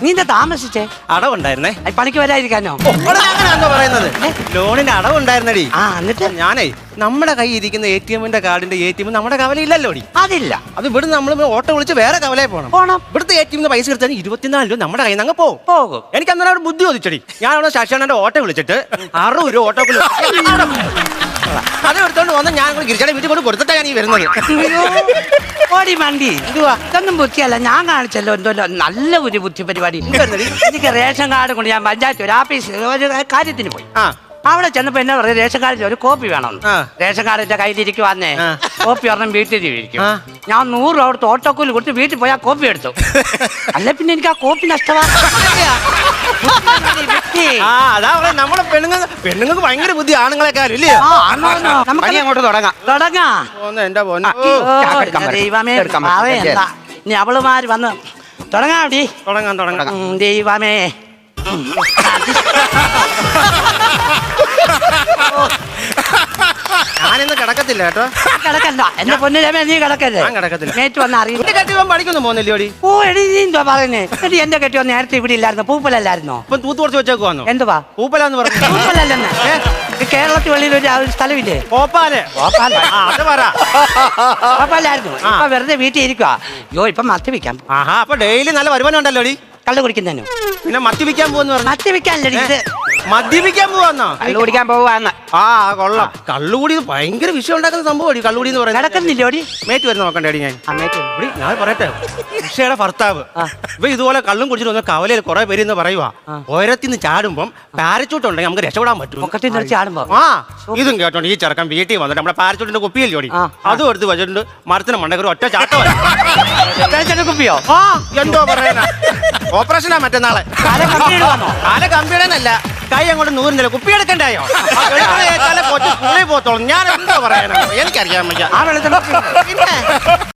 നീ എന്താ താമസിച്ചേ? അടവുണ്ടായിരുന്നേ. പണിക്ക് വരാതിരിക്കാനോ? അങ്ങനെയാണോ പറയുന്നത്? ലോണിന്റെ അടവുണ്ടായിരുന്നടി. എന്നിട്ട് ഞാനേ നമ്മുടെ കയ്യിൽ ഇരിക്കുന്ന ATM കാർഡിന്റെ ATM നമ്മുടെ കവലയില്ലല്ലോ. അതില്ല. അത് ഇവിടെ നമ്മൾ ഓട്ടോ വിളിച്ച് വേറെ കവലയിൽ പോകണം. ഇവിടുത്തെ ATM പൈസ എടുത്താൽ 24 രൂപ നമ്മുടെ കയ്യിൽ നിന്ന് അങ്ങ് പോകും. എനിക്ക് അന്നേരം അവിടെ ബുദ്ധി ചോദിച്ചടി. ഞാൻ അവിടെ ശശാണന്റെ ഓട്ടോ വിളിച്ചിട്ട് 60 രൂപ ഓട്ടോ അത് എടുത്തോണ്ട് വന്ന് ഞാൻ ഗിരിജയുടെ വീട്ടിൽ കൊണ്ട് കൊടുത്തിട്ടാണ് ഞാൻ ഈ വരുന്നത്. ഓടി മണ്ടി ഇതൊന്നും ബുദ്ധിയല്ല. ഞാൻ കാണിച്ചല്ലോ എന്തോ നല്ല ഒരു ബുദ്ധി പരിപാടി. എനിക്ക് റേഷൻ കാർഡ് കൊണ്ട് ഞാൻ പഞ്ചായത്ത് ഒരു ആഫീസ് ഒരു കാര്യത്തിന് പോയി. അവിടെ ചെന്നപ്പോ എന്നെ പറയും റേഷൻ കാർഡിൽ ഒരു കോപ്പി വേണം. റേഷൻ കാർഡ് എന്റെ കയ്യിലിരിക്കുവാന്നേ. കോപ്പി ഒരെണ്ണം വീട്ടിൽ ഇരിക്കും. ഞാൻ 100 രൂപ കൊടുത്ത് ഓട്ടോക്കൂലി കൊടുത്ത് വീട്ടിൽ പോയി ആ കോപ്പി എടുത്തു. അല്ല പിന്നെ എനിക്ക് ആ കോപ്പി നഷ്ടമാണ്. നമ്മളെ പെണ്ണുങ്ങൾക്ക് ഭയങ്കര ബുദ്ധി ആണുങ്ങളെക്കാളും ഇല്ലേ? അങ്ങോട്ട് ദൈവമേ എന്താ ഇനി അവളുമാര് വന്ന് തുടങ്ങാം. ദൈവമേ ഞാനിന്ന് കിടക്കത്തില്ല കേട്ടോ. കിടക്കണ്ട എന്റെ പൊന്നിരമേ, നീ കിടക്കല്ലേ? നേറ്റ് വന്ന് അറിയാൻ പഠിക്കുന്നു പോകുന്നില്ലോടി. ഓ എടി നീ എന്താ പറയുന്നേ? എടി എന്റെ കെട്ടിയോ നേരത്തെ ഇവിടെ ഇല്ലായിരുന്നോ? പൂപ്പലല്ലായിരുന്നോ? തൂത്ത് കുറച്ച് വെച്ചേക്കുവാന്നോ? എന്തുവാ പൂപ്പലാന്ന് പറഞ്ഞു? പൂപ്പലല്ലെന്ന് കേരളത്തിൽ വെളിയിൽ ഒരു സ്ഥലമില്ലേ? ഭോപ്പാലായിരുന്നു. ഇപ്പൊ വെറുതെ വീട്ടിൽ ഇരിക്കുവാ. അയ്യോ ഇപ്പൊ മദ്യപിക്കാം. അപ്പൊ ഡെയിലി നല്ല വരുമാനം ഉണ്ടല്ലോ. കള്ളു കുടിക്കുന്നതിനും പിന്നെ മദ്യപിക്കാൻ പോവാന്ന് പറഞ്ഞു. മദ്യപിക്കാനല്ലേ ഇത്? മദ്യപിക്കാൻ പോവാന്നോ? കള്ളു കുടിക്കാൻ പോവാന്ന്. കൊള്ളാം. കള്ളുകൂടി ഭയങ്കര വിഷയം ഉണ്ടാക്കുന്ന സംഭവം. കള്ളുകൂടി എന്ന് പറയുന്നത് നടക്കുന്നില്ലോടി. മേറ്റ് വരുന്ന നോക്കണ്ടേടി. ഞാൻ പറയട്ടെ, ഉഷയുടെ ഭർത്താവ് ഇപ്പൊ ഇതുപോലെ കള്ളും കുടിച്ചിട്ട് വന്ന കവലയിൽ കുറെ പേര് എന്ന് പറയുവാ, ഉയരത്തിന്ന് ചാടുമ്പം പാരച്ചൂട്ട് ഉണ്ടെങ്കിൽ നമുക്ക് രക്ഷപ്പെടാൻ പറ്റും. ചാടുമ്പോ ഇതും കേട്ടോണ്ട് ഈ ചെറുക്കൻ വീട്ടിൽ വന്നിട്ട് നമ്മുടെ പാരച്ചൂട്ടിന്റെ കുപ്പിയില്ലോടി അതും എടുത്ത് വെച്ചിട്ടുണ്ട്. മരത്തിന് മണ്ടക്കൊരു ഒറ്റ ചാട്ടം. കുപ്പിയോ? എന്തോ പറയാനാ? ഓപ്പറേഷനാ മറ്റന്നാളെ. കാല കമ്പിയുടെന്നല്ല, കൈ അങ്ങോട്ട് 100 നില കുപ്പി എടുക്കണ്ടായോ? കൊച്ചു സ്കൂളിൽ പോത്തോളും. ഞാൻ എന്തോ പറയാനാ? എനിക്കറിയാൻ വയ്യ.